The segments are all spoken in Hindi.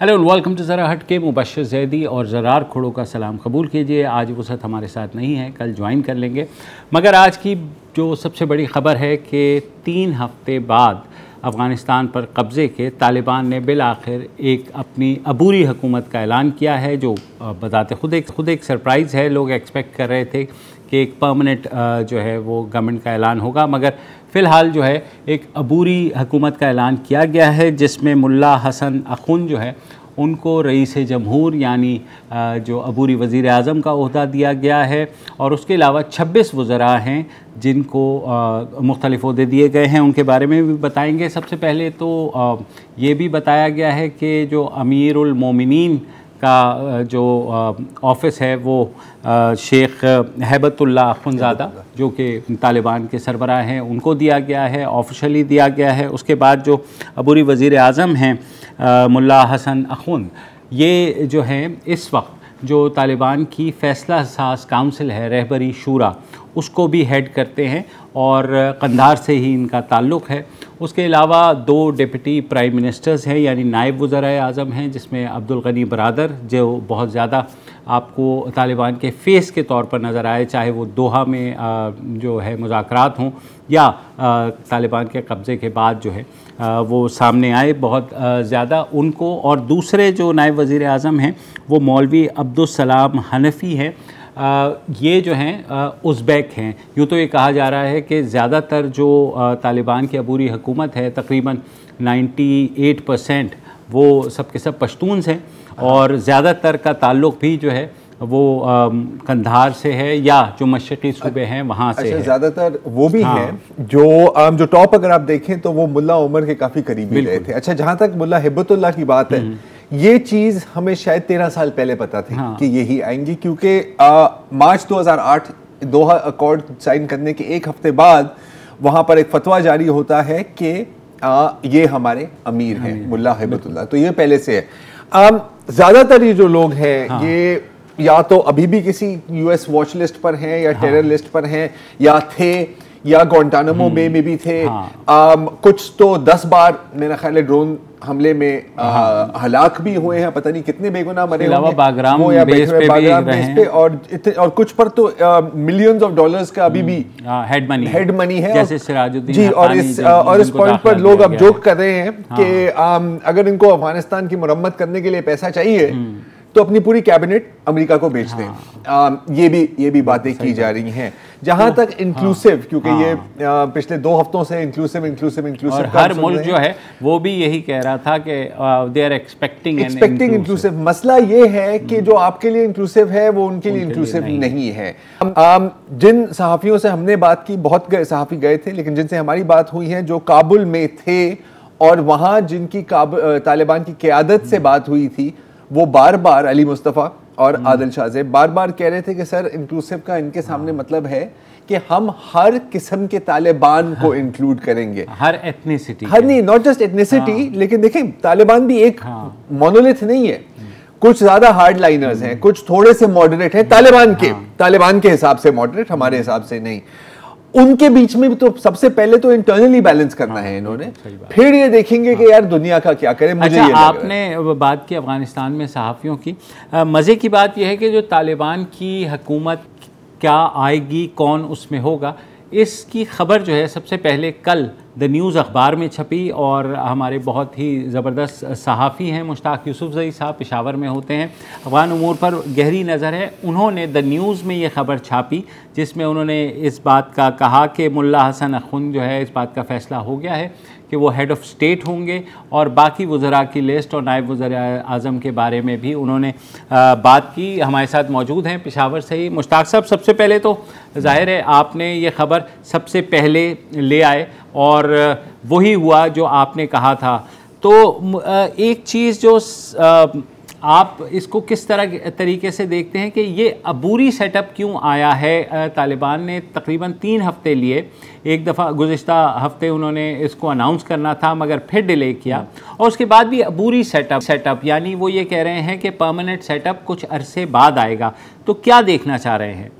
हेलो एंड वेलकम टू ज़रा हट के। मुबश्शिर ज़ैदी और ज़रार खुड़ो का सलाम कबूल कीजिए। आज वसत हमारे साथ नहीं है, कल ज्वाइन कर लेंगे। मगर आज की जो सबसे बड़ी ख़बर है कि 3 हफ़्ते बाद अफ़गानिस्तान पर कब्ज़े के तालिबान ने बिल आखिर एक अपनी अबूरी हुकूमत का ऐलान किया है, जो बताते खुद एक सरप्राइज़ है। लोग एक्सपेक्ट कर रहे थे कि एक परमानेंट जो है वो गवर्नमेंट का ऐलान होगा, मगर फ़िलहाल जो है एक अबूरी हुकूमत का ऐलान किया गया है, जिसमें मुल्ला हसन अखुन जो है उनको रईस जमहूर यानी जो अबूरी वज़ीर आज़म का ओहदा दिया गया है, और उसके अलावा 26 वज़रा हैं जिनको मुख्तलिफ़ ओहदे दिए गए हैं। उनके बारे में भी बताएंगे। सबसे पहले तो ये भी बताया गया है कि जो अमीरुल मोमिनीन का जो ऑफ़िस है वो शेख हैबतुल्लाह अख़ुंज़ादा जो कि तालिबान के सरबराह हैं उनको दिया गया है, ऑफिशियली दिया गया है। उसके बाद जो अबूरी वज़ीर आज़म हैं मुल्ला हसन अखुन, ये जो हैं इस वक्त जो तालिबान की फ़ैसला साज काउंसिल है, रहबरी शूरा, उसको भी हेड करते हैं और कंधार से ही इनका ताल्लुक़ है। उसके अलावा 2 डिप्टी प्राइम मिनिस्टर्स हैं यानी नायब वज़राए आज़म हैं, जिसमें अब्दुल गनी बरादर जो बहुत ज़्यादा आपको तालिबान के फ़ेस के तौर पर नज़र आए, चाहे वो दोहा में जो है मुज़ाकरात हों या तालिबान के कब्ज़े के बाद जो है वो सामने आए बहुत ज़्यादा उनको। और दूसरे जो नायब वज़ीर आज़म हैं वो मौलवी अब्दुस्सलाम हनफ़ी हैं। ये जो हैं उज़्बेक हैं। यूँ तो ये कहा जा रहा है कि ज़्यादातर जो तालिबान की अबूरी हुकूमत है, तकरीबन 98% वो सब के सब पश्तून्स हैं, और ज़्यादातर का ताल्लुक़ भी जो है वो कंधार से है या जो मशरक़ी सूबे हैं वहाँ से है। ज़्यादातर वो भी हैं जो टॉप अगर आप देखें तो वो मुल्ला उमर के काफ़ी करीबी रहे थे। अच्छा, जहाँ तक मुल्ला हिब्बतुल्लाह की बात है, ये चीज़ हमें शायद 13 साल पहले पता थी कि यही आएंगी, क्योंकि मार्च 2008 दोहा अकॉर्ड साइन करने के 1 हफ्ते बाद वहाँ पर एक फतवा जारी होता है कि ये हमारे अमीर हैं मुल्ला हिब्बतुल्लाह। तो ये पहले से है। ज़्यादातर ये जो लोग हैं ये या तो अभी भी किसी यूएस वॉच लिस्ट पर हैं या टेरर लिस्ट पर हैं, या थे या गुआंटानामो बे में भी थे। कुछ तो 10 बार मेरा ख्याल है ड्रोन हमले में हलाक भी हुए हैं, पता नहीं कितने बेगुनाह मरे होंगे, बागराम बेस पे, और कुछ पर तो मिलियंस ऑफ डॉलर्स का अभी भी हेड मनी है, जैसे सिराजुद्दीन। जी, और इस पॉइंट पर लोग अब जोक कर रहे हैं कि अगर इनको अफगानिस्तान की मरम्मत करने के लिए पैसा चाहिए तो अपनी पूरी कैबिनेट अमेरिका को बेच दें। ये भी बातें की जा रही हैं। जहां तक इंक्लूसिव, क्योंकि ये पिछले 2 हफ्तों से इंक्लूसिव और हर मुल्क जो है वो भी यही कह रहा था कि दे आर एक्सपेक्टिंग इंक्लूसिव। मसला ये है कि जो आपके लिए इंक्लूसिव है वो उनके लिए इंक्लूसिव नहीं है। जिन सहाफ़ियों से हमने बात की, बहुत सहाफ़ी गए थे, लेकिन जिनसे हमारी बात हुई है जो काबुल में थे और वहां जिनकी तालिबान की क़यादत से बात हुई थी, वो बार बार अली मुस्तफ़ा और आदिल शाहज़ेब बार बार कह रहे थे कि सर, इंक्लूसिव का इनके सामने मतलब है कि हम हर किस्म के तालिबान को इंक्लूड करेंगे, हर एथनिसिटी, हर नहीं, नॉट जस्ट एथनिसिटी। लेकिन देखें, तालिबान भी एक मोनोलिथ नहीं है। कुछ ज्यादा हार्ड लाइनर्स हैं, कुछ थोड़े से मॉडरेट हैं, तालिबान के हिसाब से मॉडरेट, हमारे हिसाब से नहीं। उनके बीच में भी तो सबसे पहले तो इंटरनली बैलेंस करना है इन्होंने, फिर ये देखेंगे कि यार दुनिया का क्या करें। मुझे अच्छा, आपने बात की अफगानिस्तान में सहाफ़ियों की। मज़े की बात यह है कि जो तालिबान की हुकूमत क्या आएगी, कौन उसमें होगा, इसकी ख़बर जो है सबसे पहले कल द न्यूज़ अखबार में छपी, और हमारे बहुत ही ज़बरदस्त सहाफ़ी हैं मुश्ताक यूसुफ़ज़ई साहब, पेशावर में होते हैं, अफ़गान उमूर पर गहरी नज़र है। उन्होंने द न्यूज़ में ये ख़बर छापी जिसमें उन्होंने इस बात का कहा कि मुल्ला हसन अखुन जो है, इस बात का फ़ैसला हो गया है कि वो हेड ऑफ़ स्टेट होंगे, और बाकी वज़रा की लिस्ट और नायब वज़ीर आज़म के बारे में भी उन्होंने बात की। हमारे साथ मौजूद हैं पेशावर से ही मुश्ताक साहब। सबसे पहले तो ज़ाहिर है आपने ये ख़बर सबसे पहले ले आए और वही हुआ जो आपने कहा था। तो एक चीज़ जो आप इसको किस तरीके से देखते हैं कि ये अबूरी सेटअप क्यों आया है? तालिबान ने तकरीबन 3 हफ्ते लिए, एक दफ़ा गुज़िश्ता हफ्ते उन्होंने इसको अनाउंस करना था मगर फिर डिले किया, और उसके बाद भी अबूरी सेटअप यानी वो ये कह रहे हैं कि परमानेंट सेटअप कुछ अरसे बाद आएगा। तो क्या देखना चाह रहे हैं?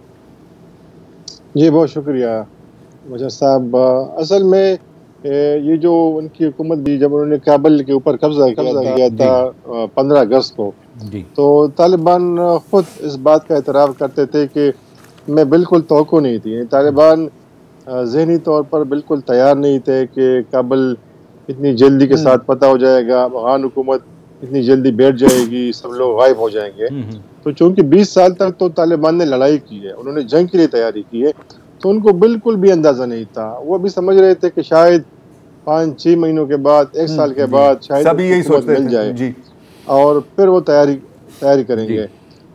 जी, बहुत शुक्रिया वजह साहब। असल में ये जो उनकी हुकूमत भी, जब उन्होंने काबुल के ऊपर कब्जा किया था 15 अगस्त को, तो तालिबान खुद इस बात का एतराफ़ करते थे कि मैं बिल्कुल तवक्को नहीं थी। तालिबान ज़हनी तौर पर बिल्कुल तैयार नहीं थे कि काबुल इतनी जल्दी के साथ पता हो जाएगा, अफगान हुकूमत इतनी जल्दी बैठ जाएगी, सब लोग गायब हो जाएंगे। तो चूँकि 20 साल तक तो तालिबान ने लड़ाई की है, उन्होंने जंग के लिए तैयारी की है, तो उनको बिल्कुल भी अंदाज़ा नहीं था। वो भी समझ रहे थे कि शायद 5-6 महीनों के बाद, 1 साल के बाद शायद हुकूमत मिल जाए जी, और फिर वो तैयारी करेंगे।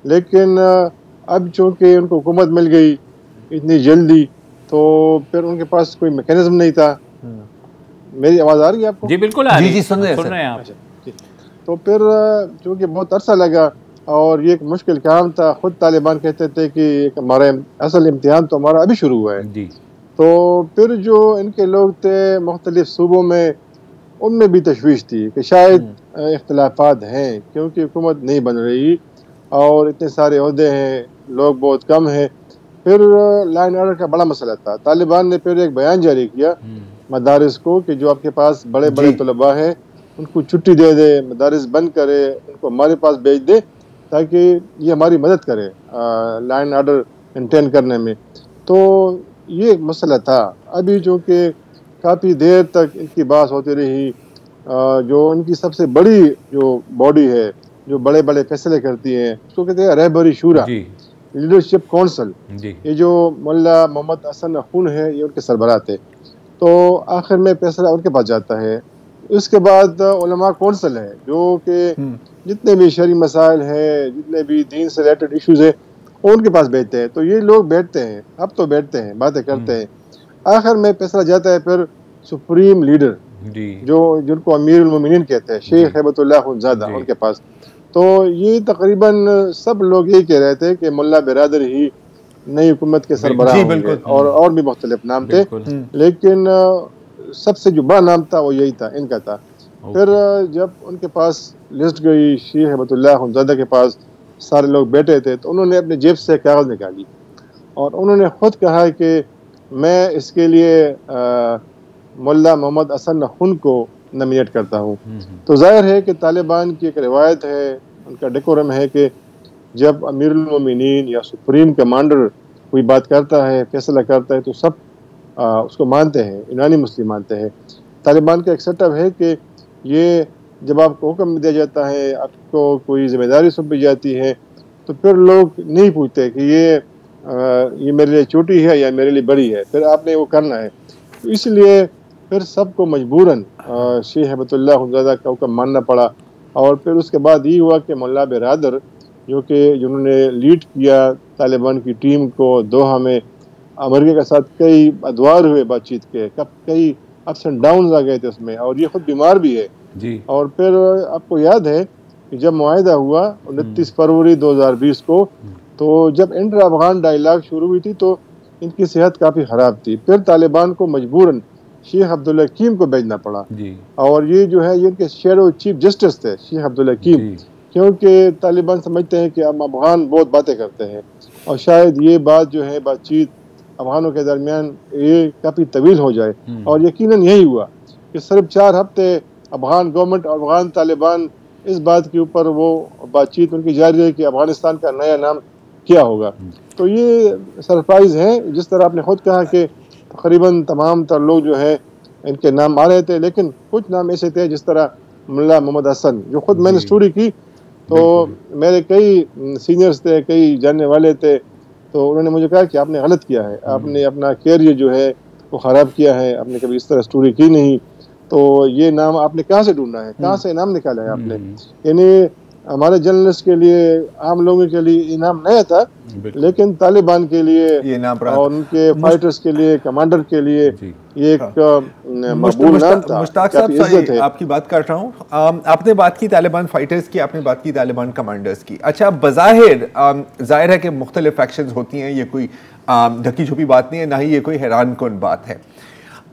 लेकिन अब चूँकि उनको हुकूमत मिल गई इतनी जल्दी, तो फिर उनके पास कोई मैकेनिज्म नहीं था। मेरी आवाज़ आ रही है आपको? जी बिल्कुल आ रही है। जी सुन रहे हैं आप। तो फिर चूँकि बहुत अरसा लगा और ये एक मुश्किल काम था, खुद तालिबान कहते थे कि हमारा असल इम्तिहान तो हमारा अभी शुरू हुआ है जी। तो फिर जो इनके लोग थे मुख्तलिफ सूबों में, उनमें भी तशवीश थी कि शायद इख्तिलाफात हैं, क्योंकि हुकूमत नहीं बन रही और इतने सारे ओहदे हैं, लोग बहुत कम हैं। फिर लाइन ऑर्डर का बड़ा मसला था। तालिबान ने फिर एक बयान जारी किया मदारिस को कि जो आपके पास बड़े बड़े तलबा हैं उनको छुट्टी दे दे, मदारिस बंद करे, उनको हमारे पास भेज दे ताकि ये हमारी मदद करे लाइन ऑर्डर मेंटेन करने में। तो ये एक मसला था। अभी चूँकि काफ़ी देर तक इनकी बात होती रही, जो उनकी सबसे बड़ी जो बॉडी है जो बड़े बड़े फैसले करती है उसको कहते हैं रहबरी शूरा, लीडरशिप काउंसिल। ये जो मुल्ला मोहम्मद हसन अखून है, ये उनके सरबराह थे। तो आखिर में फैसला उनके पास जाता है। उसके बाद उलमा काउंसिल है जो कि जितने भी शरई मसाइल है, जितने भी दीन से रिलेटेड इश्यूज़ है, उनके पास बैठते हैं। तो ये लोग बैठते हैं, अब तो बैठते हैं, बातें करते हैं। आखिर में फैसला जाता है फिर सुप्रीम लीडर जो जिनको अमीरुल मोमिनीन कहते हैं, शेख हिबतुल्लाह अखुंज़ादा, उनके पास। तो ये तकरीबन सब लोग यही कह रहे थे कि मुल्ला बिरादर ही नई हुकूमत के सरबराह होंगे, और भी मुख्तलिफ नाम थे, लेकिन सबसे जो बड़ा नाम था वो यही था, इनका था। फिर जब उनके पास लिस्ट गई, शेख हिबतुल्लाह अखुंज़ादा के पास सारे लोग बैठे थे, तो उन्होंने अपने जेब से कागज़ निकाली और उन्होंने ख़ुद कहा कि मैं इसके लिए मुल्ला मोहम्मद हसन अखून को नॉमिनेट करता हूँ। तो जाहिर है कि तालिबान की एक रिवायत है, उनका डेकोरम है कि जब अमीरुल मोमिनीन या सुप्रीम कमांडर कोई बात करता है, फैसला करता है, तो सब उसको मानते हैं, यूनानी मुस्लिम मानते हैं। तालिबान का एक सेटअप है कि ये जब आपको हुक्म दिया जाता है, आपको कोई जिम्मेदारी सौंपी जाती है, तो फिर लोग नहीं पूछते कि ये मेरे लिए छोटी है या मेरे लिए बड़ी है, फिर आपने वो करना है। तो इसलिए फिर सबको मजबूरन शेख हिबतुल्लाह अखुंज़ादा का हुक्म मानना पड़ा। और फिर उसके बाद ये हुआ कि मुल्ला बिरादर जिन्होंने लीड किया तालिबान की टीम को दोहा में, अमेरिका के साथ कई अदवार हुए बातचीत के, कई अप्स एंड डाउन आ गए थे उसमें, और ये खुद बीमार भी है जी। और फिर आपको याद है कि जब मुआहिदा हुआ 29 फरवरी 2020 को, तो जब इंटर अफगान डायलॉग शुरू हुई थी तो इनकी सेहत काफ़ी ख़राब थी। फिर तालिबान को मजबूरन शेख अब्दुल हकीम को भेजना पड़ा जी। और ये जो है ये इनके शेडो चीफ जस्टिस थे शेख अब्दुल हकीम, क्योंकि तालिबान समझते हैं कि अब अफगान बहुत बातें करते हैं और शायद ये बात जो है बातचीत अफगानों के दरमियान ये काफ़ी तवील हो जाए। और यकीनन यही हुआ कि सिर्फ 4 हफ्ते अफगान गवर्नमेंट और अफगान तालिबान इस बात के ऊपर वो बातचीत उनकी जारी रही कि अफगानिस्तान का नया नाम क्या होगा। तो ये सरप्राइज़ है, जिस तरह आपने खुद कहा कि तकरीबन तमाम तर लोग जो है इनके नाम आ रहे थे, लेकिन कुछ नाम ऐसे थे जिस तरह मुल्ला मोहम्मद हसन, जो खुद मैंने स्टोरी की, तो मेरे कई सीनियर्स थे, कई जानने वाले थे, तो उन्होंने मुझे कहा कि आपने गलत किया है, आपने अपना कैरियर जो है वो ख़राब किया है, आपने कभी इस तरह स्टोरी की नहीं, तो ये नाम आपने कहाँ से ढूंढना है, कहाँ से नाम निकाला है आपने। यानी हमारे जर्नलिस्ट के लिए, आम लोगों के लिए ये नाम नया था, लेकिन तालिबान के लिए ये नाम और उनके फाइटर्स के लिए, कमांडर के लिए ये एक मकबूल नाम था। मुश्ताक साहब, आपकी बात कर रहा हूँ, आपने बात की तालिबान फाइटर्स की, आपने बात की तालिबान कमांडर्स की। अच्छा, बज़ाहिर जाहिर है कि मुख्तलिफ फैक्शंस होती हैं, ये कोई ढकी छुपी बात नहीं है, ना ही ये कोई हैरान कुन बात है।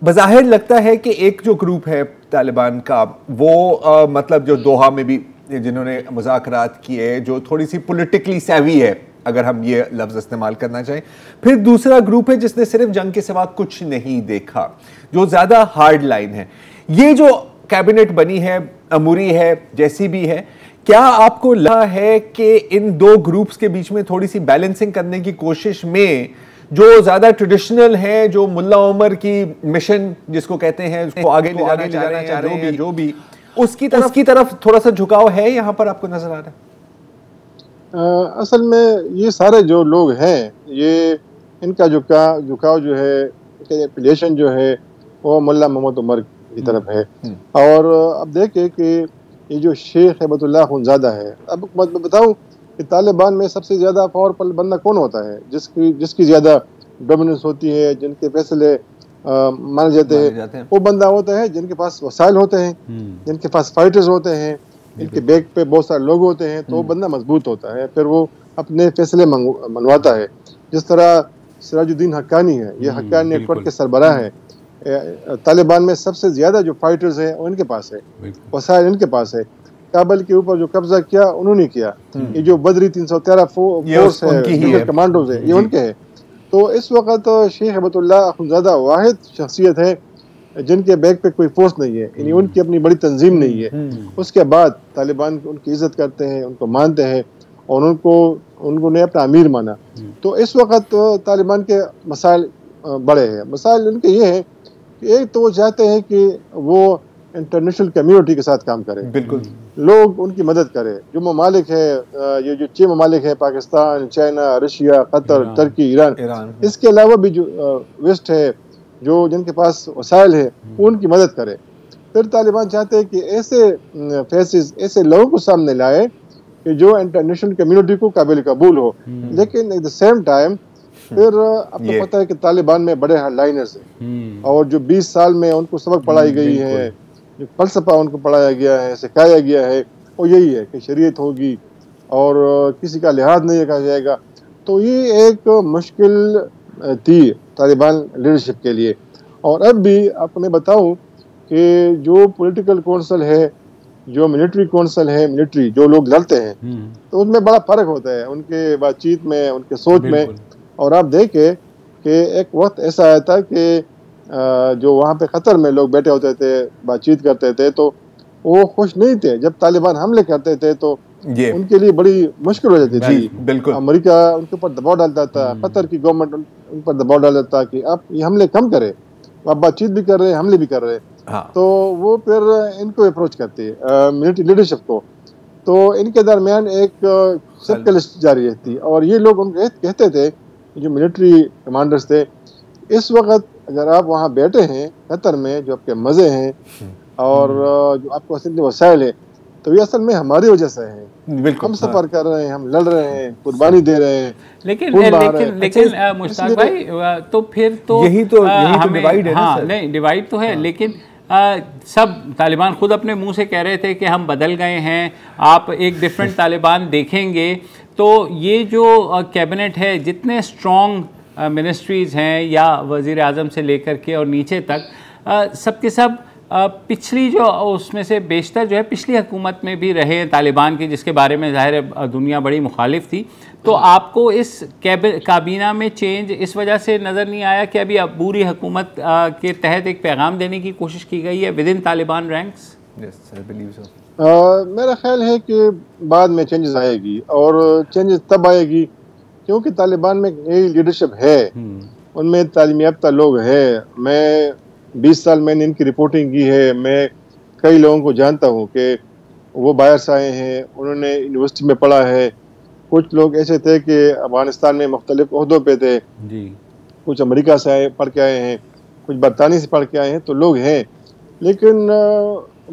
बज़ाहिर लगता है कि एक जो ग्रुप है तालिबान का, वो मतलब जो दोहा में भी जिन्होंने मुज़ाकरात किए, जो थोड़ी सी पॉलिटिकली सैवी है, अगर हम ये लफ्ज़ इस्तेमाल करना चाहें। फिर दूसरा ग्रुप है जिसने सिर्फ जंग के सिवा कुछ नहीं देखा, जो ज़्यादा हार्ड लाइन है। ये जो कैबिनेट बनी है, अमूरी है, जैसी भी है, क्या आपको लगा है कि इन दो ग्रुप्स के बीच में थोड़ी सी बैलेंसिंग करने की कोशिश में जो ज्यादा ट्रेडिशनल है, जो मुल्ला उमर की मिशन जिसको कहते हैं, उसको आगे ले जाना चाह रहे हैं, जो भी उसकी तरफ थोड़ा सा झुकाव है यहाँ पर आपको नजर आ रहा है? असल में ये सारे जो लोग हैं, ये इनका झुकाव जो है, एफिलिएशन जो है वो मुल्ला मोहम्मद उमर की तरफ है। और अब देखें कि ये जो शेख हिबतुल्लाह अखुंज़ादा है, अब मैं बताऊं कि तालिबान में सबसे ज़्यादा पावरफुल बंदा कौन होता है, जिसकी ज़्यादा डोमिनेंस होती है, जिनके फैसले माने जाते हैं, वो बंदा होता है जिनके पास वसाइल होते हैं, जिनके पास फाइटर्स होते हैं, इनके बैक पे बहुत सारे लोग होते हैं, तो वो बंदा मजबूत होता है, फिर वो अपने फैसले मनवाता है। जिस तरह सिराजुद्दीन हक्कानी है, ये हक्कानी नेटवर्क के सरबराह है। तालिबान में सबसे ज्यादा जो फाइटर्स हैं वो इनके पास है, वसाइल इनके पास है। काबल के ऊपर जो कब्जा किया उन्होंने किया। ये जो बदरी 313 फोर्स है, कमांडोज है, ये उनके है। तो इस वक्त शेख हिबतुल्लाह अखुंज़ादा वाहिद शख्सियत है जिनके बैक पे कोई फोर्स नहीं है, यानी उनकी अपनी बड़ी तंजीम नहीं है। उसके बाद तालिबान उनकी इज्जत करते हैं, उनको मानते हैं और उन्होंने अपना अमीर माना। तो इस वक्त तालिबान के मसाइल बड़े हैं। मसाइल उनके ये हैं कि एक तो वो चाहते हैं कि वो इंटरनेशनल कम्युनिटी के साथ काम करें, बिल्कुल लोग उनकी मदद करें। जो ममालिक है, ये जो 6 ममालिक है, पाकिस्तान, चाइना, रशिया, कतर, तुर्की, ईरान, इसके अलावा भी जो वेस्ट है, जो जिनके पास वसाइल है, वो उनकी मदद करे। फिर तालिबान चाहते हैं कि ऐसे फेसेस, ऐसे लोगों को सामने लाए कि जो इंटरनेशनल कम्युनिटी को काबिल कबूल हो, लेकिन एट द सेम टाइम फिर आपको पता है कि तालिबान में बड़े हार्डलाइनर्स हैं और जो 20 साल में उनको सबक पढ़ाई गई है, जो फलसफा उनको पढ़ाया गया है, सिखाया गया है, वो यही है कि शरीयत होगी और किसी का लिहाज नहीं रखा जाएगा। तो ये एक मुश्किल थी तालिबान लीडरशिप के लिए। और अब भी आपको मैं बताऊं कि जो पॉलिटिकल काउंसिल है, जो मिलिट्री काउंसिल है, मिलिट्री जो लोग लड़ते हैं, तो उनमें बड़ा फर्क होता है उनके बातचीत में, उनके सोच में। और आप देखें कि एक वक्त ऐसा आया था कि जो वहाँ पे कतर में लोग बैठे होते थे, बातचीत करते थे, तो वो खुश नहीं थे। जब तालिबान हमले करते थे तो उनके लिए बड़ी मुश्किल हो जाती थी। बिल्कुल, अमेरिका उनके ऊपर दबाव डालता था, कतर की गवर्नमेंट उन पर दबाव डालता था कि आप ये हमले कम करें, आप बातचीत भी कर रहे हैं, हमले भी कर रहे हैं। हाँ। तो वो फिर इनको अप्रोच करती है, मिलिट्री लीडरशिप को। तो इनके दरमियान एक सबकलिश जारी रहती। और ये लोग उनको कहते थे, जो मिलिट्री कमांडर्स थे, इस वक्त अगर आप वहाँ बैठे हैं कतर में, जो आपके मज़े हैं और जो आपको असल वसाइल है, तो ये असल में हमारी वजह से है। हम सफर कर रहे हैं, हम लड़ रहे हैं, कुर्बानी दे रे हैं, लेकिन मुश्ताक भाई, तो फिर तो यही तो डिवाइड है। हाँ, नहीं डिवाइड तो है, लेकिन सब तालिबान खुद अपने मुंह से कह रहे थे कि हम बदल गए हैं। आप एक डिफरेंट तालिबान देखेंगे तो ये जो कैबिनेट है, जितने स्ट्रॉन्ग मिनिस्ट्रीज़ हैं या वज़ीर आज़म से लेकर के और नीचे तक, सब के सब पिछली जो उसमें से बेशतर जो है पिछली हुकूमत में भी रहे तालिबान की, जिसके बारे में ज़ाहिर दुनिया बड़ी मुखालिफ थी। तो आपको इस काबीना में चेंज इस वजह से नज़र नहीं आया कि अभी अबूरी हुकूमत के तहत एक पैगाम देने की कोशिश की गई है विद इन तालिबान रैंक्स? मेरा ख्याल है कि बाद में चेंजेस आएगी, और चेंजेस तब आएगी क्योंकि तालिबान में नई लीडरशिप है, उनमें तालीम याफ्ता लोग हैं। मैं 20 साल मैंने इनकी रिपोर्टिंग की है, मैं कई लोगों को जानता हूँ कि वो बाहर से आए हैं, उन्होंने यूनिवर्सिटी में पढ़ा है। कुछ लोग ऐसे थे कि अफगानिस्तान में मुख्तलिफ ओहदों पे थे जी। कुछ अमेरिका से आए पढ़ के आए हैं, कुछ बरतानी से पढ़ के आए हैं, तो लोग हैं। लेकिन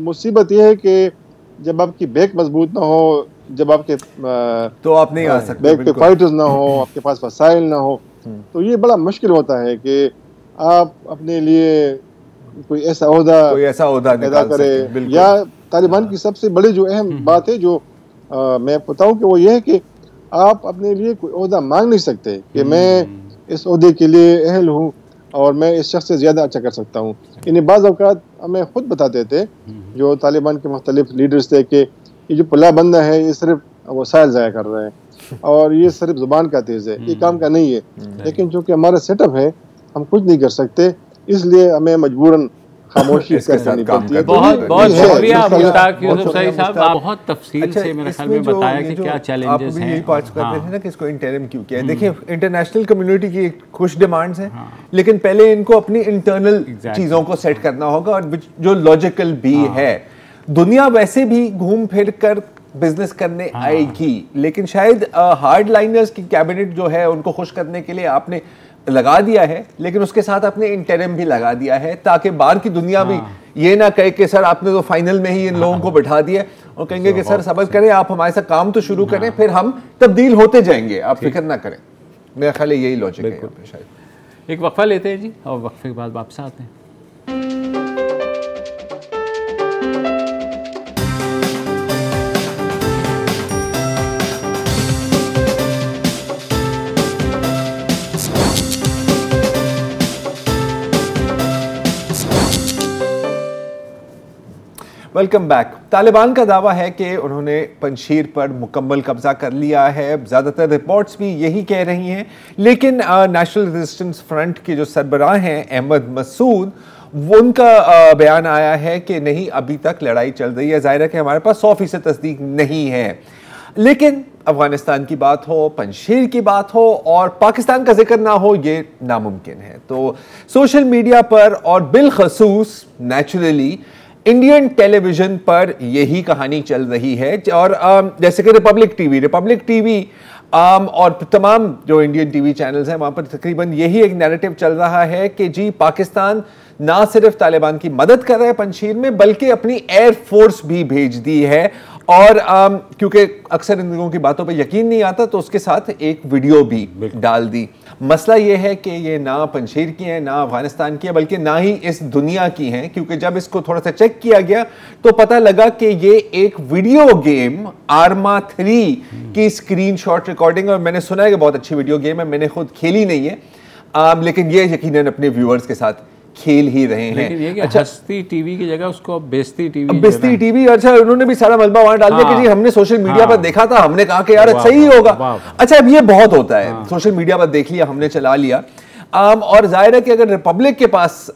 मुसीबत यह है कि जब आपकी बैक मजबूत ना हो, जब आपके तो आप नहीं आ सकते, बैक पे फाइटर्स ना हो, आपके पास वसाइल ना हो, तो ये बड़ा मुश्किल होता है कि आप अपने लिए कोई ऐसा ओहदा पैदा करे। या तालिबान की सबसे बड़ी जो अहम बात है, जो मैं बताऊं कि वो ये है कि आप अपने लिए कोई ओहदा मांग नहीं सकते कि मैं इस ओहदे के लिए अहल हूँ और मैं इस शख्स से ज़्यादा अच्छा कर सकता हूँ। इन्हें बाज़ औक़ात हमें खुद बताते थे जो तालिबान के मुख्तलिफ लीडर्स थे कि ये जो पुला बंदा है, ये सिर्फ वसाइल ज़ाया कर रहे हैं, और ये सिर्फ जुबान का तेज है, ये काम का नहीं है। लेकिन चूंकि हमारा सेटअप है, हम कुछ नहीं कर सकते, इसलिए हमें मजबूरन खामोशी करनी पड़ती है। बहुत बहुत शुक्रिया मुश्ताक यूसुफ सईद साहब, आप बहुत तफसील से मेरे ख्याल में बताया कि क्या चैलेंजेस हैं। यही बात करते थे ना कि इसको इंटरिम क्यों किया है। देखिए, इंटरनेशनल कम्युनिटी की कुछ डिमांड्स हैं, लेकिन पहले इनको अपनी इंटरनल चीज़ों को सेट करना होगा, और जो लॉजिकल भी है। दुनिया वैसे भी घूम फिर कर बिजनेस करने आएगी, लेकिन शायद हार्ड लाइनर्स की कैबिनेट जो है उनको खुश करने के लिए आपने लगा दिया है, लेकिन उसके साथ आपने इंटरिम भी लगा दिया है, ताकि बाहर की दुनिया भी ये ना कहे कि सर आपने तो फाइनल में ही इन लोगों को बिठा दिया, और कहेंगे कि सर सब्र करें, आप हमारे साथ काम तो शुरू करें, फिर हम तब्दील होते जाएंगे, आप फिक्र ना करें। मेरा ख्याल है यही लॉजिक है शायद। एक वक्फा लेते हैं जी, और वक्फे के बाद वापस आते हैं। Welcome back. तालिबान का दावा है कि उन्होंने पंजशीर पर मुकम्मल कब्जा कर लिया है। ज़्यादातर रिपोर्ट्स भी यही कह रही हैं, लेकिन नेशनल रेजिस्टेंस फ्रंट के जो सरबराह हैं अहमद मसूद, उनका बयान आया है कि नहीं, अभी तक लड़ाई चल रही है। ज़ाहिर है कि हमारे पास 100% तस्दीक नहीं है, लेकिन अफगानिस्तान की बात हो, पंजशीर की बात हो और पाकिस्तान का जिक्र ना हो, ये नामुमकिन है। तो सोशल मीडिया पर और बिलखसूस नेचुरली इंडियन टेलीविजन पर यही कहानी चल रही है, और जैसे कि रिपब्लिक टीवी और तमाम जो इंडियन टीवी चैनल्स हैं वहाँ पर तकरीबन यही एक नैरेटिव चल रहा है कि जी पाकिस्तान ना सिर्फ तालिबान की मदद कर रहा है पंजशीर में, बल्कि अपनी एयर फोर्स भी भेज दी है। और क्योंकि अक्सर इन लोगों की बातों पे यकीन नहीं आता, तो उसके साथ एक वीडियो भी डाल दी। मसला ये है कि ये ना पंजशीर की है, ना अफगानिस्तान की है, बल्कि ना ही इस दुनिया की हैं, क्योंकि जब इसको थोड़ा सा चेक किया गया तो पता लगा कि ये एक वीडियो गेम आर्मा 3 की स्क्रीनशॉट रिकॉर्डिंग, और मैंने सुना है कि बहुत अच्छी वीडियो गेम है, मैंने खुद खेली नहीं है, लेकिन ये यकीनन अपने व्यूअर्स के साथ खेल ही रहे हैं। लेकिन ये कि अच्छा, हस्ती टीवी की जगह उसको बेस्ती टीवी, अच्छा उन्होंने भी सारा मलबा वहां डाल दिया कि जी हमने सोशल मीडिया पर देखा था, हमने कहा कि यार सही होगा। अच्छा, अब ये बहुत होता है, सोशल मीडिया पर देख लिया, हमने चला लिया। और जाहिर है कि अगर रिपब्लिक के पास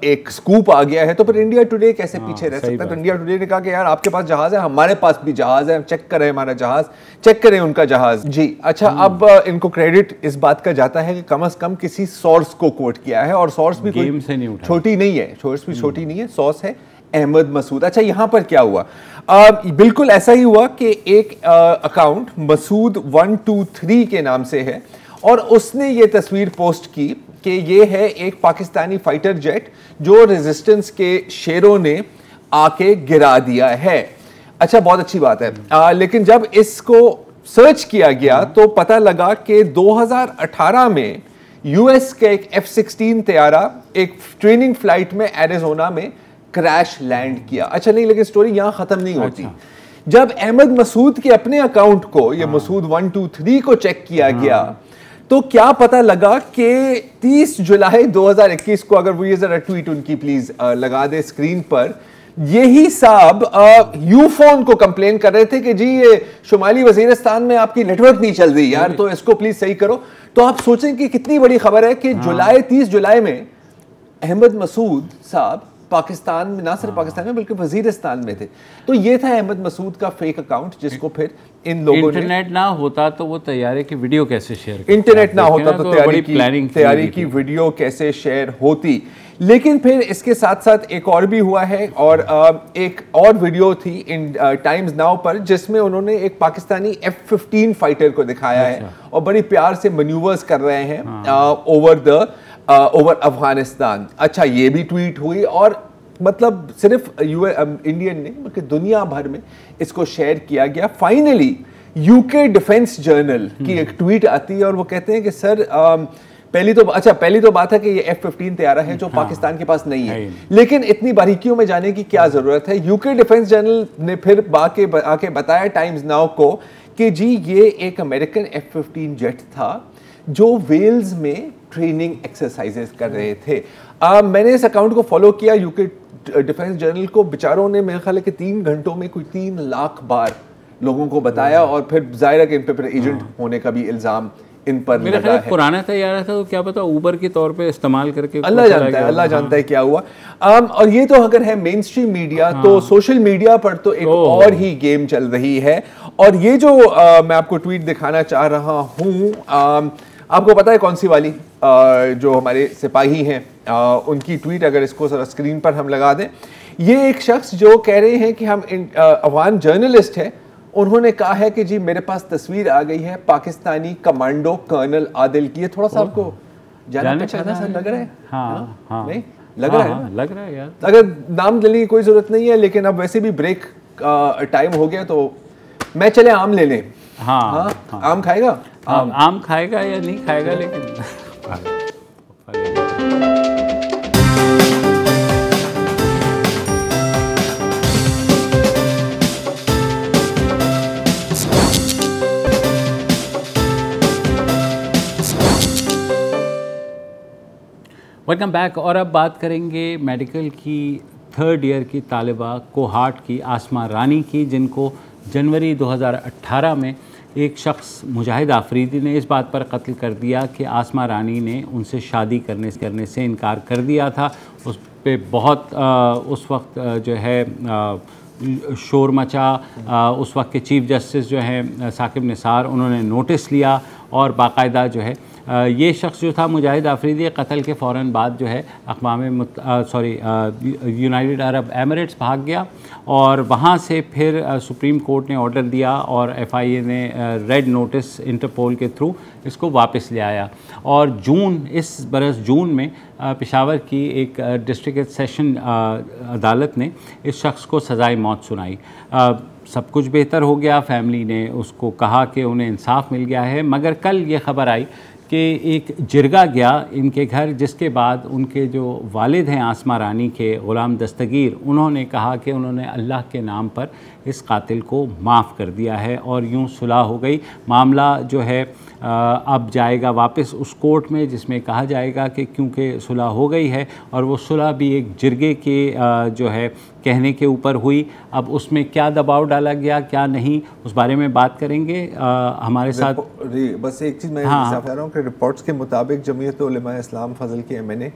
एक स्कूप आ गया है, तो फिर इंडिया टुडे कैसे पीछे रह सकता है। तो इंडिया टुडे ने कहा कि यार आपके पास जहाज है, हमारे पास भी जहाज है, चेक करें हमारा जहाज, चेक करें उनका जहाज जी। अच्छा, अब इनको क्रेडिट इस बात का जाता है कि कम से कम किसी सोर्स को कोट किया है, और सोर्स भी गेम से नहीं उठा, छोटी नहीं है, सोर्स भी छोटी नहीं है, सोर्स है अहमद मसूद। अच्छा, यहां पर क्या हुआ? बिल्कुल ऐसा ही हुआ कि एक अकाउंट मसूद 123 के नाम से है, और उसने ये तस्वीर पोस्ट की कि ये है एक पाकिस्तानी फाइटर जेट जो रेजिस्टेंस के शेरों ने आके गिरा दिया है। अच्छा, बहुत अच्छी बात है, लेकिन जब इसको सर्च किया गया तो पता लगा कि 2018 में यूएस के एक F-16 तैयारा एक ट्रेनिंग फ्लाइट में एरिजोना में क्रैश लैंड किया। अच्छा, नहीं, लेकिन स्टोरी यहां खत्म नहीं होती। जब अहमद मसूद के अपने अकाउंट को, ये मसूद 123 को चेक किया गया, तो क्या पता लगा कि 30 जुलाई 2021 को, अगर वो ये जरा ट्वीट उनकी प्लीज लगा दे स्क्रीन पर, यही साहब यूफोन को कंप्लेन कर रहे थे कि जी ये शुमाली वजीरिस्तान में आपकी नेटवर्क नहीं चल रही यार, तो इसको प्लीज सही करो। तो आप सोचें कि कितनी बड़ी खबर है कि 30 जुलाई में अहमद मसूद साहब पाकिस्तान में, ना सिर्फ पाकिस्तान में बल्कि वजीरिस्तान में थे। तो ये था अहमद मसूद का फेक अकाउंट, जिसको फिर इन लोगों ने, इंटरनेट ना होता तो वो तैयारी की वीडियो कैसे शेयर करते, इंटरनेट ना होता तो तैयारी की वीडियो कैसे शेयर होती। लेकिन फिर इसके साथ साथ एक और भी हुआ है, और एक और वीडियो थी इन टाइम्स नाउ पर, जिसमें उन्होंने एक पाकिस्तानी F-15 फाइटर को दिखाया है, और बड़ी प्यार से मैन्यूवर्स कर रहे हैं ओवर अफगानिस्तान। अच्छा, ये भी ट्वीट हुई, और मतलब सिर्फ इंडियन नहीं बल्कि दुनिया भर में इसको शेयर किया गया। फाइनली यूके डिफेंस जर्नल की एक ट्वीट आती है, और वो कहते हैं कि सर पहली तो बात है कि ये F-15 तैयारा है जो पाकिस्तान के पास नहीं है, लेकिन इतनी बारीकियों में जाने की क्या जरूरत है। यूके डिफेंस जर्नल ने फिर आके बताया टाइम्स नाउ को कि जी ये एक अमेरिकन F-15 जेट था जो वेल्स में ट्रेनिंग एक्सरसाइजेस कर रहे थे। मैंने इस अकाउंट को फॉलो किया, यूके डिफेंस जर्नल को, बेचारों ने मेरे ख्याल है कि 3 घंटों में कोई 3 लाख बार लोगों को बताया और फिर जाहिर है कि इन पे फिर एजेंट होने का भी इल्ज़ाम इन पर मेरा लगा है। पुराना तैयारा था तो क्या पता ऊबर के तौर पे इस्तेमाल करके अल्लाह जानता है क्या हुआ। और ये तो अगर है मेन स्ट्रीम मीडिया, तो सोशल मीडिया पर तो एक और ही गेम चल रही है। और ये जो मैं आपको ट्वीट दिखाना चाह रहा हूँ, आपको पता है कौन सी वाली, जो हमारे सिपाही हैं उनकी ट्वीट, अगर इसको जरा स्क्रीन पर हम लगा दें। ये एक शख्स जो कह रहे हैं कि हम अफगान जर्नलिस्ट है, उन्होंने कहा है कि जी मेरे पास तस्वीर आ गई है पाकिस्तानी कमांडो कर्नल आदिल की। थोड़ा सा आपको जाना पहचाना सा लग रहा है? हाँ नहीं लग रहा है? लग रहा है यार। अगर नाम लेने की कोई जरूरत नहीं है, लेकिन अब वैसे भी ब्रेक टाइम हो गया तो मैं चले आम ले लें। हाँ, आम खाएगा? आम खाएगा या नहीं खाएगा, लेकिन वेलकम बैक। और अब बात करेंगे मेडिकल की 3rd ईयर की तालिबा कोहाट की आसमा रानी की, जिनको जनवरी 2018 में एक शख्स मुजाहिद आफरीदी ने इस बात पर कत्ल कर दिया कि आसमा रानी ने उनसे शादी करने से इनकार कर दिया था। उस पे बहुत उस वक्त जो है शोर मचा। उस वक्त के चीफ जस्टिस जो हैं साकिब निसार, उन्होंने नोटिस लिया और बाकायदा जो है ये शख्स जो था मुजाहिद आफरीदी कत्ल के फ़ौरन बाद जो है यूनाइटेड अरब एमिरेट्स भाग गया और वहाँ से फिर सुप्रीम कोर्ट ने ऑर्डर दिया और FIA ने रेड नोटिस इंटरपोल के थ्रू इसको वापस ले आया। और इस बरस जून में पेशावर की एक डिस्ट्रिक्ट सेशन अदालत ने इस शख्स को सज़ाए मौत सुनाई। सब कुछ बेहतर हो गया, फैमिली ने उसको कहा कि उन्हें इंसाफ मिल गया है। मगर कल ये ख़बर आई कि एक जिरगा गया इनके घर, जिसके बाद उनके जो वालिद हैं आसमा रानी के, ग़ुलाम दस्तगीर, उन्होंने कहा कि उन्होंने अल्लाह के नाम पर इस कातिल को माफ़ कर दिया है और यूँ सुलह हो गई। मामला जो है अब जाएगा वापस उस कोर्ट में जिसमें कहा जाएगा कि क्योंकि सुलह हो गई है, और वो सुलह भी एक जिरगे के जो है कहने के ऊपर हुई। अब उसमें क्या दबाव डाला गया क्या नहीं, उस बारे में बात करेंगे हमारे साथ। बस एक चीज़ मैं कह रहा हूँ कि रिपोर्ट्स के मुताबिक जमीयत उलमा इस्लाम फजल के MNA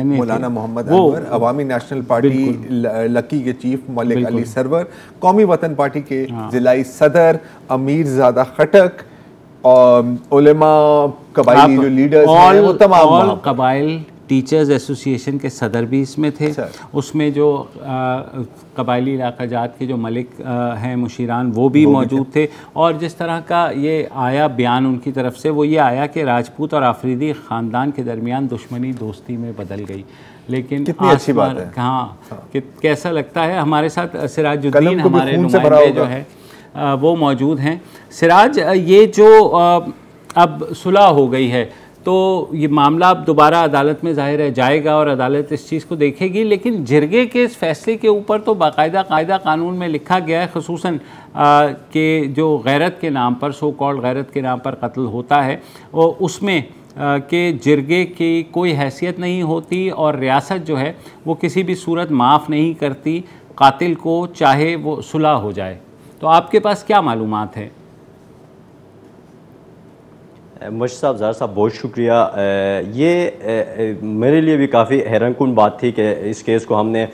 मौलाना मोहम्मद अनवर, अवामी नेशनल पार्टी लकी के चीफ मलिक अली सरवर, कौमी वतन पार्टी के जिलाई सदर अमीर ज़ादा खटक और उलमा कबाइली जो लीडर्स हैं वो तमाम कबाइल टीचर्स एसोसिएशन के सदर भी इसमें थे। उसमें जो कबाइली इलाका जात के जो मलिक हैं मुशीरान वो भी मौजूद थे। और जिस तरह का ये आया बयान उनकी तरफ से, वो ये आया कि राजपूत और आफरीदी ख़ानदान के दरमियान दुश्मनी दोस्ती में बदल गई। लेकिन कितनी अच्छी बात है। हाँ, कैसा लगता है। हमारे साथ सिराजुद्दीन हमारे नुमाइंदे जो है वो मौजूद हैं। सिराज, ये जो अब सुलह हो गई है तो ये मामला अब दोबारा अदालत में ज़ाहिर है जाएगा और अदालत इस चीज़ को देखेगी, लेकिन जिरगे के इस फैसले के ऊपर तो बाकायदा कानून में लिखा गया है, ख़ुसूसन कि जो गैरत के नाम पर, सो कॉल्ड गैरत के नाम पर कत्ल होता है, और उसमें कि जिरगे की कोई हैसियत नहीं होती और रियासत जो है वो किसी भी सूरत माफ़ नहीं करती कातिल को, चाहे वो सुलह हो जाए। तो आपके पास क्या मालूमात है? मुर्शिद साहब, ज़ाहिर साहब बहुत शुक्रिया। ये मेरे लिए भी काफ़ी हैरानकुन बात थी कि इस केस को हमने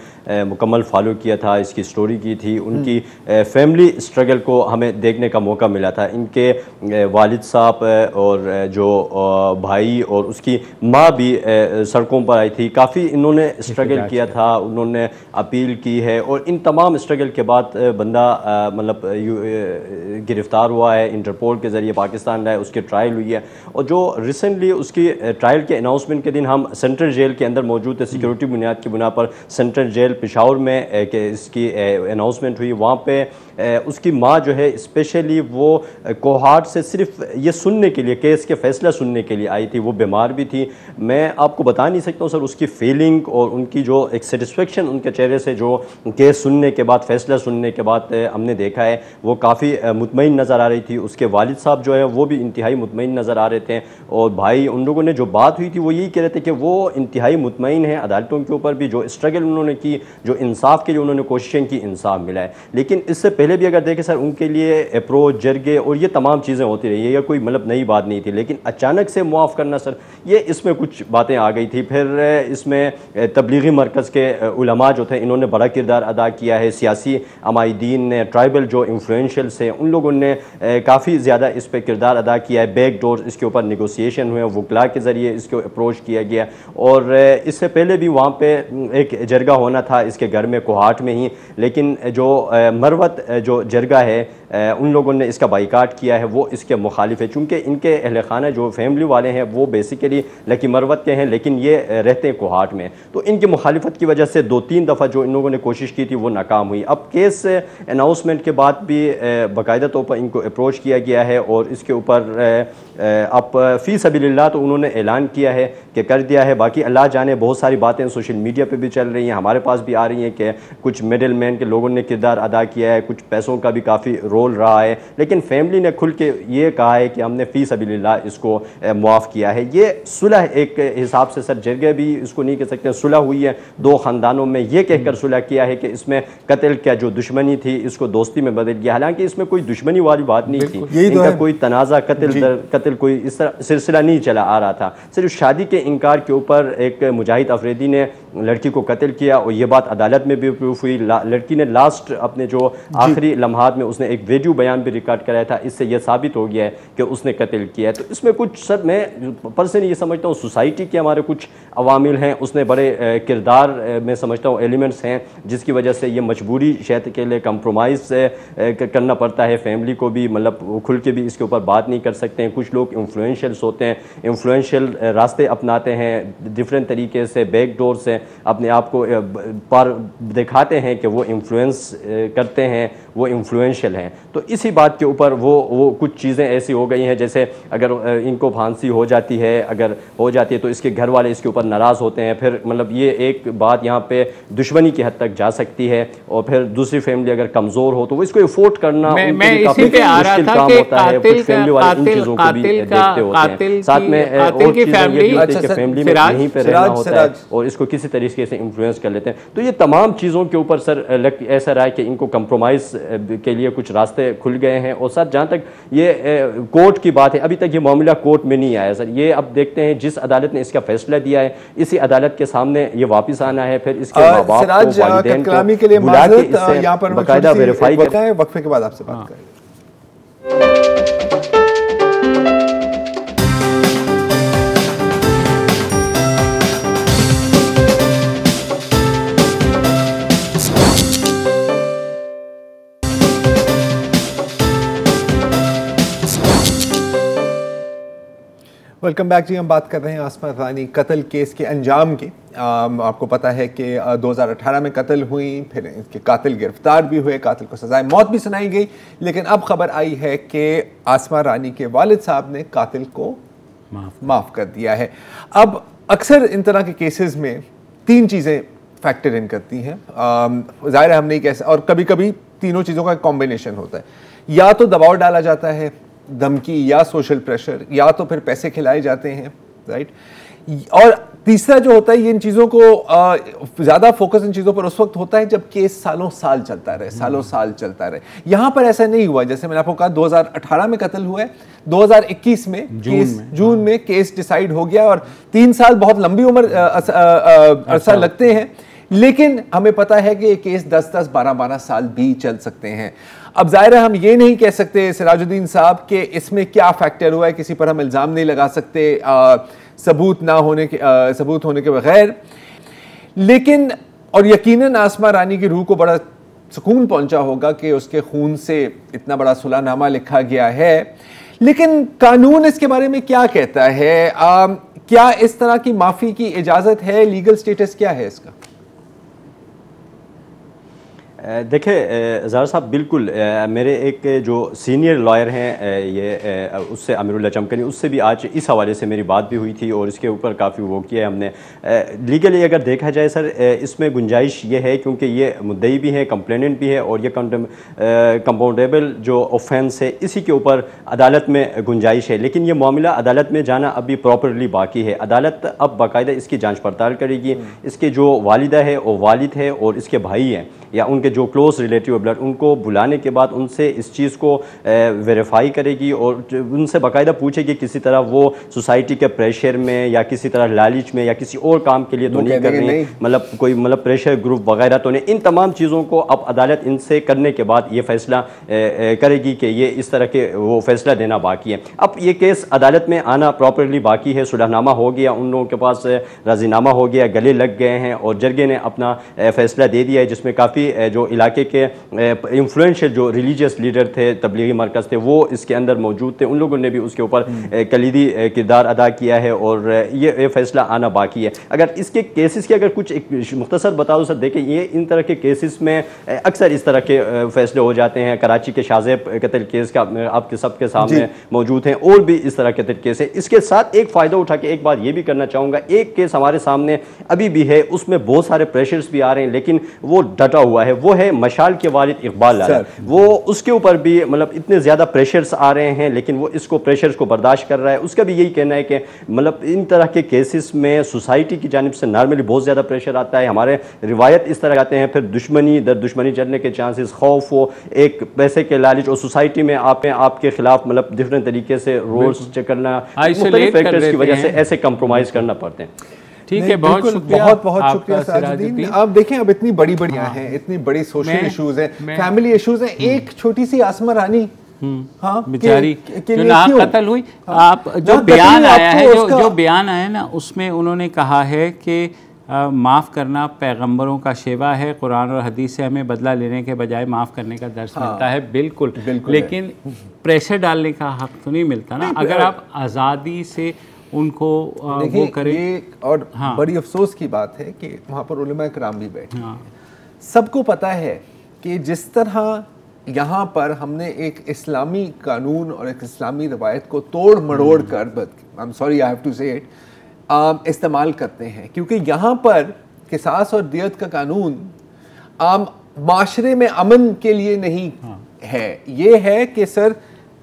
मुकम्मल फॉलो किया था, इसकी स्टोरी की थी, उनकी फैमिली स्ट्रगल को हमें देखने का मौका मिला था। इनके वालिद साहब और जो भाई और उसकी माँ भी सड़कों पर आई थी, काफ़ी इन्होंने स्ट्रगल किया था, उन्होंने अपील की है और इन तमाम स्ट्रगल के बाद बंदा मतलब गिरफ़्तार हुआ है, इंटरपोल के ज़रिए पाकिस्तान लाए, उसकी ट्रायल हुई है। और जो रिसेंटली उसकी ट्रायल के अनाउंसमेंट के दिन हम सेंट्रल जेल के अंदर मौजूद थे, सिक्योरिटी बुनियाद की बुना पर सेंट्रल जेल पेशावर में कि इसकी अनाउंसमेंट हुई, वहाँ पे उसकी माँ जो है स्पेशली वो कोहाट से सिर्फ ये सुनने के लिए, केस के फैसला सुनने के लिए आई थी। वो बीमार भी थी, मैं आपको बता नहीं सकता हूँ सर उसकी फीलिंग और उनकी जो एक सेटिस्फेक्शन उनके चेहरे से जो केस सुनने के बाद, फैसला सुनने के बाद हमने देखा है, वो काफ़ी मुतमईन नज़र आ रही थी। उसके वालिद साहब जो है वो भी इंतहाई मुतमईन नज़र आ रहे थे। और भाई उन लोगों ने जो बात हुई थी वो यही कह रहे थे कि वो इंतहाई मुतमईन हैं अदालतों के ऊपर भी, जो स्ट्रगल उन्होंने की, जो इंसाफ के लिए उन्होंने कोशिशें की, इंसाफ मिला है। लेकिन इससे पहले भी अगर देखें सर, उनके लिए अप्रोच, जरगे और ये तमाम चीज़ें होती रही है, यह कोई मतलब नई बात नहीं थी। लेकिन अचानक से मुआफ़ करना सर, ये इसमें कुछ बातें आ गई थी। फिर इसमें तबलीगी मरकज़ के उलमा जो थे इन्होंने बड़ा किरदार अदा किया है, सियासी अमायदीन ने, ट्राइबल जो इन्फ्लुएंशियल्स हैं उन लोगों ने काफ़ी ज़्यादा इस पर किरदार अदा किया है। बैक डोर इसके ऊपर निगोसिएशन हुए, वकला के ज़रिए इसको अप्रोच किया गया। और इससे पहले भी वहाँ पे एक जरगा होना था इसके घर में, कोहाट में ही, लेकिन जो मरवत जो जरगा है उन लोगों ने इसका बाइकाट किया है, वो इसके मुखालिफ है। चूँकि इनके अहल खाना जो फैमिली वाले हैं वो बेसिकली लकी मरवत के हैं, लेकिन ये रहते हैं कोहाट में, तो इनकी मुखालिफत की वजह से 2-3 दफ़ा जो इन लोगों ने कोशिश की थी वो नाकाम हुई। अब केस अनाउंसमेंट के बाद भी बाकायदा तौर पर इनको अप्रोच किया गया है और इसके ऊपर अब फ़ी सबीलिल्लाह तो उन्होंने ऐलान किया है कि कर दिया है। बाकी अल्लाह जाने, बहुत सारी बातें सोशल मीडिया पे भी चल रही हैं, हमारे पास भी आ रही हैं कि कुछ मिडल मैन के लोगों ने किरदार अदा किया है, कुछ पैसों का भी काफ़ी रोल रहा है। लेकिन फैमिली ने खुल के ये कहा है कि हमने फ़ी सबीलिल्लाह इसको मुआफ़ किया है। ये सुलह एक हिसाब से सर, जगह भी इसको नहीं कह सकते, सुलह हुई है दो ख़ानदानों में, ये कहकर सुलह किया है कि इसमें कत्ल क्या जो दुश्मनी थी इसको दोस्ती में बदल गया। हालांकि इसमें कोई दुश्मनी वाली बात नहीं थी, इनका कोई तनाज़ा कत्ल कोई इस तरह सिलसिला नहीं चला आ रहा था। सिर्फ शादी के इनकार के ऊपर एक मुजाहिद अफरीदी ने लड़की को कत्ल किया और ये बात अदालत में भी प्रूफ हुई। लड़की ने लास्ट अपने जो आखिरी लम्हात में उसने एक वीडियो बयान भी रिकॉर्ड कराया था, इससे यह साबित हो गया है कि उसने कत्ल किया है। तो इसमें कुछ सर, मैं पर्सनली ये समझता हूँ सोसाइटी के हमारे कुछ अवामिल हैं, उसने बड़े किरदार में समझता हूँ एलिमेंट्स हैं, जिसकी वजह से ये मजबूरी शायद के लिए कंप्रोमाइज़ करना पड़ता है। फैमिली को भी मतलब खुल के भी इसके ऊपर बात नहीं कर सकते हैं। कुछ लोग इन्फ्लुएंशियल्स होते हैं, इन्फ्लुएंशियल रास्ते अपनाते हैं, डिफरेंट तरीके से बैक डोर से अपने आप को पर दिखाते हैं कि वो इन्फ्लुएंस करते हैं, वो इन्फ्लुएंशियल हैं। तो इसी बात के ऊपर वो कुछ चीज़ें ऐसी हो गई हैं, जैसे अगर इनको फांसी हो जाती है, अगर हो जाती है तो इसके घर वाले इसके ऊपर नाराज़ होते हैं। फिर मतलब ये एक बात यहाँ पे दुश्मनी की हद तक जा सकती है। और फिर दूसरी फैमिली अगर कमज़ोर हो तो वो इसको अफोर्ड करना मैं इसी पे आ रहा था कि फैमिली वाले उन चीज़ों को भी देखते होते हैं। साथ में और फैमिली में यहीं पे रहना होता है और इसको किसी तरीके से इन्फ्लुएंस कर लेते हैं। तो ये तमाम चीज़ों के ऊपर सर ऐसा रहा है कि इनको कंप्रोमाइज़ के लिए कुछ रास्ते खुल गए हैं। और सर जहाँ तक ये कोर्ट की बात है, अभी तक ये मामला कोर्ट में नहीं आया सर। ये अब देखते हैं जिस अदालत ने इसका फैसला दिया है इसी अदालत के सामने ये वापस आना है। फिर इसके माँ बाप को, वालिदैन को बुला के इससे बाकायदा वेरीफाई करना है। वक्फे के बाद आपसे बात करेंगे। वेलकम बैक जी। हम बात कर रहे हैं आसमा रानी कत्ल केस के अंजाम की। आपको पता है कि 2018 में कत्ल हुई, फिर इसके कातिल गिरफ्तार भी हुए, कातिल को सजाए मौत भी सुनाई गई। लेकिन अब खबर आई है कि आसमा रानी के वालिद साहब ने कातिल को माफ़ कर दिया है। अब अक्सर इन तरह के केसेस में 3 चीज़ें फैक्टर इन करती हैं। ज़ाहिर है हम नहीं कह सकते, और कभी कभी तीनों चीज़ों का कॉम्बिनेशन होता है। या तो दबाव डाला जाता है, धमकी या सोशल प्रेशर, या तो फिर पैसे खिलाए जाते हैं, राइट। और तीसरा जो होता है, ये इन चीज़ों को ज़्यादा फोकस इन चीज़ों पर उस वक्त होता है जब केस सालों साल चलता रहे, सालों साल चलता रहे। यहाँ पर ऐसा नहीं हुआ। जैसे मैंने आपको कहा 2018 में कत्ल हुआ है, 2021 में जून में केस डिसाइड हो गया, और 3 साल बहुत लंबी उम्र अरसा लगते हैं। लेकिन हमें पता है कि ये केस 10-10, 12-12 साल भी चल सकते हैं। अब जाहिर है हम ये नहीं कह सकते सिराजुद्दीन साहब कि इसमें क्या फैक्टर हुआ है, किसी पर हम इल्ज़ाम नहीं लगा सकते सबूत होने के बगैर। लेकिन और यकीनन आसमा रानी की रूह को बड़ा सुकून पहुंचा होगा कि उसके खून से इतना बड़ा सुलहनामा लिखा गया है। लेकिन कानून इसके बारे में क्या कहता है? क्या इस तरह की माफ़ी की इजाज़त है? लीगल स्टेटस क्या है इसका? देखिए ज़ाहर साहब, बिल्कुल मेरे एक जो सीनियर लॉयर हैं ये उससे अमीरुल्लाह चमकनी, उससे भी आज इस हवाले से मेरी बात भी हुई थी और इसके ऊपर काफ़ी वो किया है हमने। लीगली अगर देखा जाए सर, इसमें गुंजाइश ये है क्योंकि ये मुद्दई भी है, कंप्लेनेंट भी है और ये कंपाउंडेबल जो ऑफेंस है इसी के ऊपर अदालत में गुंजाइश है। लेकिन ये मामला अदालत में जाना अभी प्रॉपरली बाकी है। अदालत अब बाकायदा इसकी जाँच पड़ताल करेगी। इसके जो वालिदा है और वालिद है और इसके भाई हैं या उनके जो क्लोज रिलेटिव ब्लड, उनको बुलाने के बाद उनसे इस चीज़ को वेरीफाई करेगी और उनसे बाकायदा पूछेगी किसी तरह वो सोसाइटी के प्रेशर में या किसी तरह लालच में या किसी और काम के लिए तो नहीं कर रहे, मतलब कोई प्रेशर ग्रुप वगैरह तो नहीं। इन तमाम चीज़ों को अब अदालत इनसे करने के बाद ये फैसला करेगी कि ये इस तरह के वो फैसला देना बाकी है। अब ये केस अदालत में आना प्रॉपरली बाकी है। सुलहनामा हो गया, उन लोगों के पास राजीनामा हो गया, गले लग गए हैं और जरगे ने अपना फैसला दे दिया है, जिसमें काफ़ी जो इलाके के इन्फ्लुएंशियल जो रिलीजियस लीडर थे, तबलीगी मरकज़ थे, वो इसके अंदर मौजूद थे। उन लोगों ने भी उसके ऊपर कलीदी किरदार अदा किया है और ये फैसला आना बाकी है। अगर इसके केसेस की अगर कुछ एक मुख्तसर बता दो सर, देखें ये इन तरह के केसेस में अक्सर इस तरह के फैसले हो जाते हैं। कराची के शाहजेब कत्ल केस का आपके सबके सामने मौजूद हैं और भी इस तरह के केस है। इसके साथ एक फ़ायदा उठा के एक बात ये भी करना चाहूँगा, एक केस हमारे सामने अभी भी है, उसमें बहुत सारे प्रेशर्स भी आ रहे हैं लेकिन वो डटा हुआ है, वो है मशाल के वालिद इकबाल लाला। वो उसके ऊपर भी इतने ज़्यादा प्रेशर्स आ रहे हैं लेकिन वो इसको प्रेशर्स को बर्दाश्त कर रहा है। उसका भी यही कहना है कि इन तरह के केसेस में सोसाइटी की जानिब से नॉर्मली बहुत ज़्यादा प्रेशर आता है। हमारे रिवायत इस तरह आते हैं, फिर दुश्मनी दर दुश्मनी चलने के चांसेस, खौफ हो, एक पैसे के लालच और सोसाइटी में आपके खिलाफ डिफरेंट तरीके से रोल्स करना, मुख्तलिफ फैक्टर्स की वजह से ऐसे कंप्रोमाइज़ करना पड़ते हैं। ठीक है, बहुत शुक्रिया, बहुत शुक्रिया सराजुद्दीन। आप देखें अब इतनी बड़ी हैं, इतनी बड़ी सोशल इश्यूज हैं, फैमिली इश्यूज हैं। एक छोटी सी आसमा रानी बेचारी जो कत्ल हुई, आप जो बयान आया है, जो बयान आया ना, उसमें उन्होंने कहा है कि माफ़ करना पैगंबरों का शेवा है, कुरान और हदीस से हमें बदला लेने के बजाय माफ़ करने का दर्स मिलता है। बिल्कुल, लेकिन प्रेशर डालने का हक तो नहीं मिलता ना, अगर आप आज़ादी से उनको वो करें। ये और बड़ी अफसोस की बात है कि वहाँ पर उलमा कराम भी बैठे हैं। सबको पता है कि जिस तरह यहाँ पर हमने एक इस्लामी कानून और एक इस्लामी रवायत को तोड़ मरोड़ कर, I am sorry I have to say it, इस्तेमाल करते हैं, क्योंकि यहाँ पर किसास और दियत का कानून माशरे में अमन के लिए नहीं है। ये है कि सर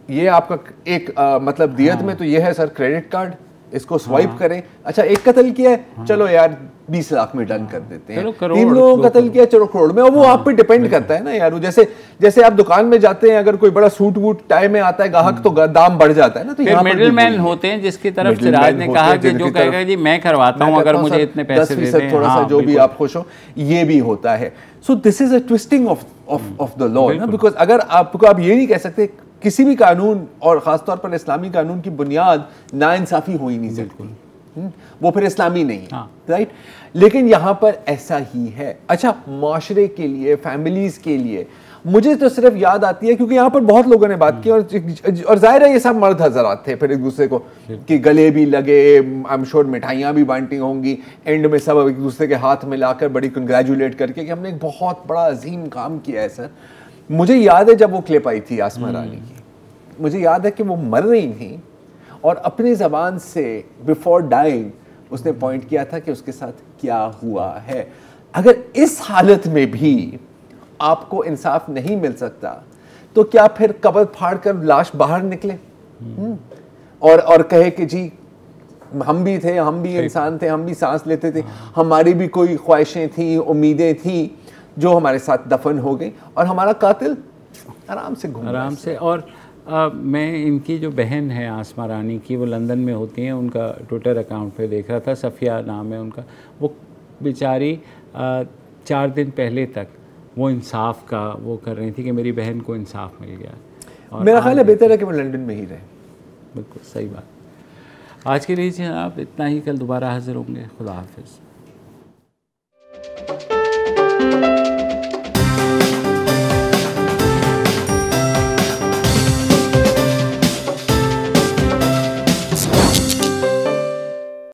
ये आपका एक मतलब दियत में तो ये है सर क्रेडिट कार्ड, इसको स्वाइप करें। अच्छा एक कत्ल किया है, चलो यार 20 लाख में डन कर देते हैं। 3 लोगों का कत्ल किया, चलो करोड़ में। और वो आप पे डिपेंड करता है ना यार। जैसे आप दुकान में जाते हैं, अगर कोई बड़ा सूट वूट टाई में आता है ग्राहक तो दाम बढ़ जाता है ना। तो यहाँ मिडिल मैन होते हैं जिसकी तरफ सिराज ने कहा कि जो कहेगा जी मैं करवाता हूँ अगर मुझे इतने पैसे दे दें, थोड़ा सा जो भी आप खुश हो, ये भी होता है। So this is a twisting of the law ना, बिकॉज अगर आप ये नहीं कह सकते किसी भी कानून और ख़ासतौर पर इस्लामी कानून की बुनियाद नाइंसाफ़ी हो ही नहीं सकती, वो फिर इस्लामी नहीं है, राइट। लेकिन यहाँ पर ऐसा ही है। अच्छा माशरे के लिए, फैमिलीज़ के लिए मुझे तो सिर्फ याद आती है, क्योंकि यहाँ पर बहुत लोगों ने बात की और जाहिर है ये सब मर्द हजरात थे, फिर एक दूसरे को कि गले भी लगे, आई एम श्योर मिठाइयाँ भी बांटी होंगी, एंड में सब एक दूसरे के हाथ मिलाकर बड़ी कंग्रेचुलेट करके कि हमने एक बहुत बड़ा अजीम काम किया है सर। मुझे याद है जब वो क्लिप आई थी आसमा रानी की, मुझे याद है कि वो मर रही थी और अपनी ज़बान से बिफोर डाइंग उसने पॉइंट किया था कि उसके साथ क्या हुआ है। अगर इस हालत में भी आपको इंसाफ नहीं मिल सकता तो क्या फिर कब्र फाड़ कर लाश बाहर निकले और कहे कि जी हम भी थे, हम भी इंसान थे, हम भी सांस लेते थे, हमारी भी कोई ख्वाहिशें थी, उम्मीदें थी जो हमारे साथ दफन हो गई और हमारा कातिल आराम से घूम आराम से। और मैं इनकी जो बहन है आसमा रानी की, वो लंदन में होती हैं, उनका ट्विटर अकाउंट पे देख रहा था, सफ़िया नाम है उनका। वो बेचारी 4 दिन पहले तक वो इंसाफ का वो कर रही थी कि मेरी बहन को इंसाफ मिल गया। और मेरा ख्याल है बेहतर है कि वो लंदन में ही रहे। बिल्कुल सही बात। आज के लिए जनाब इतना ही, कल दोबारा हाजिर होंगे। खुदा हाफिज़।